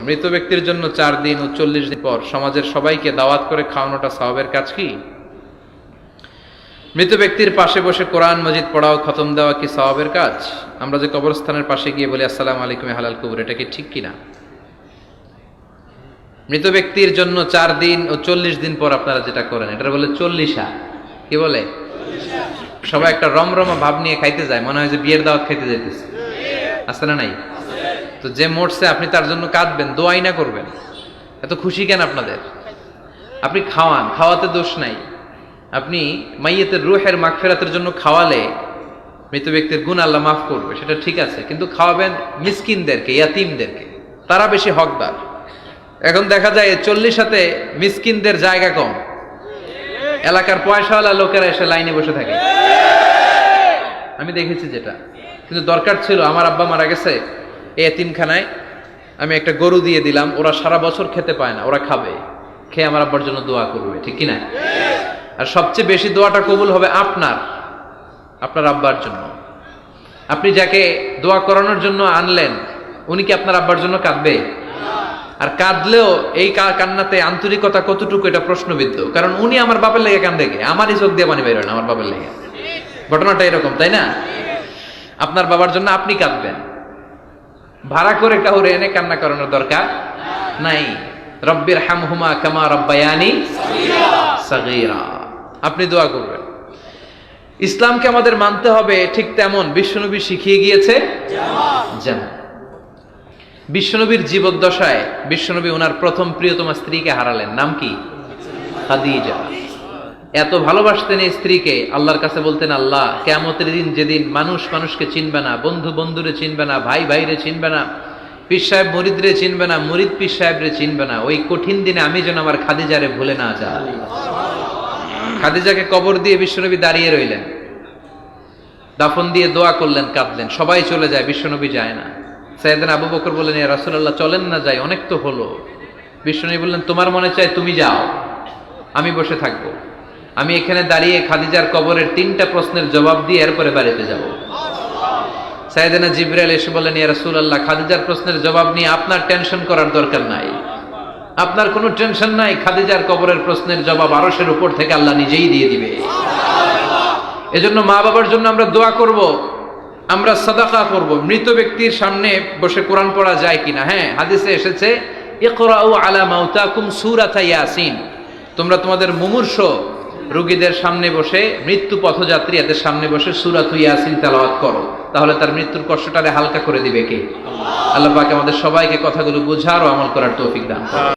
মৃত ব্যক্তির জন্য 4 দিন ও 40 দিন পর সমাজের সবাইকে দাওয়াত করে খাওয়ানোটা সওয়াবের কাজ কি? মৃত ব্যক্তির পাশে বসে কোরআন মজিদ পড়াও খতম দেওয়া কি সওয়াবের কাজ? আমরা যে কবরস্থানের পাশে গিয়ে বলি আসসালামু আলাইকুম হালাল কবর, এটা কি ঠিক কিনা? মৃত ব্যক্তির জন্য 4 দিন ও 40 দিন পর আপনারা যেটা করেন এটা বলে 40 কি বলে? সবাই একটা রমরমা ভাব নিয়ে খাইতে যায়, মনে হয় যে বিয়ের দাওয়াত খাইতে যাইতেছে। আছে না নাই? তো যে মরছে আপনি তার জন্য কাঁদবেন, দোয়াই না করবেন, এত খুশি কেন আপনাদের? আপনি খাওয়ান, খাওয়াতে দোষ নাই। আপনি মাইয়েতের রূহের মাগফিরাতের জন্য খাওয়ালে মৃত ব্যক্তির গুনাহ আল্লাহ মাফ করবে, সেটা ঠিক আছে, কিন্তু খাওয়াবেন মিসকিনদেরকে, ইয়াতিমদেরকে, তারা বেশি হকদার। এখন দেখা যায় 40 মিসকিনদের জায়গা কম, এলাকার পয়সাওয়ালা লোকেরা এসে লাইনে বসে থাকে। আমি দেখেছি যেটা, কিন্তু দরকার ছিল, আমার আব্বা মারা গেছে, এই এতিমখানায় আমি একটা গরু দিয়ে দিলাম, ওরা সারা বছর খেতে পায় না, ওরা খাবে, খেয়ে আমার আব্বার জন্য দোয়া করবে, ঠিক কিনা? আর সবচেয়ে বেশি দোয়াটা কবুল হবে আপনার আব্বার জন্য। আপনি যাকে দোয়া করানোর জন্য আনলেন, উনি কি আপনার আব্বার জন্য কাঁদবে? আর কাঁদলেও এই কান্নাতে আন্তরিকতা কতটুকু, এটা প্রশ্নবিদ্ধ। কারণ উনি আমার বাপের লেগে কান্দে, আমারই চোখ দিয়ে পানি বের হয় না আমার বাপের লেগে। ঘটনাটা এরকম, তাই না? আপনার বাবার জন্য আপনি কাঁদবেন, ভাড়া করে কাউরে এনে কান্না করানোর দরকার নাই। রব্বির হামহুমা কামা রব্বায়ানি সাগীরা, আপনি দোয়া করবেন। ইসলামকে আমাদের মানতে হবে ঠিক তেমন বিশ্বনবী শিখিয়ে গিয়েছে যেমন। বিশ্বনবীর জীবদ্দশায় বিশ্বনবী ওনার প্রথম প্রিয়তমা স্ত্রীকে হারালেন, নাম কি? খাদিজা। এত ভালোবাসতেন এই স্ত্রীকে, আল্লাহর কাছে বলতেন, আল্লাহ কিয়ামতের দিন যেদিন মানুষ মানুষকে চিনবে না, বন্ধু বন্ধুরে চিনবে না, ভাই ভাইরে চিনবে না, পীর সাহেব মুরিদরে চিনবে না, মুরিদ পীর সাহেবরে চিনবে না, ওই কঠিন দিনে আমি যেন আমার খাদিজারে ভুলে না যাই। খাদিজাকে কবর দিয়ে বিশ্বনবী দাঁড়িয়ে রইলেন, দাফন দিয়ে দোয়া করলেন, কাঁদলেন। সবাই চলে যায়, বিশ্বনবী যায় না। সাইয়েদনা আবু বকর বললেন, ইয়া রাসূলুল্লাহ চলেন না, যাই, অনেক তো হলো। বিশ্বনবী বললেন, তোমার মনে চায় তুমি যাও, আমি বসে থাকবো। আমি এখানে দাঁড়িয়ে খাদিজার কবরের 3টা প্রশ্নের জবাব দিয়ে এরপরে বাড়িতে যাব। সাইয়েদনা জিবরাইল এসে বললেন, ইয়া রাসূলুল্লাহ খাদিজার প্রশ্নের জবাব নিয়ে আপনার টেনশন করার দরকার নাই, আপনার কোনো টেনশন নাই, খাদিজার কবরের প্রশ্নের জবাব আরশের উপর থেকে আল্লাহ নিজেই দিয়ে দিবে। এজন্য মা বাবার জন্য আমরা দোয়া করব, আমরা সাদাকা করব। মৃত ব্যক্তির সামনে বসে কোরআন পড়া যায় কিনা? হ্যাঁ, হাদিসে এসেছে, ইকরাউ আলা মাউতাকুম সূরাতা ইয়াসিন, তোমরা তোমাদের মুমূর্ষ রোগীদের সামনে বসে, মৃত্যু পথযাত্রী এদের সামনে বসে সূরাতু ইয়াসিন তেলাওয়াত করো, তাহলে তার মৃত্যুর কষ্টটারে হালকা করে দিবে কে? আল্লাহ পাক আমাদের সবাইকে কথাগুলো বুঝার ও আমল করার তৌফিক দান করুন।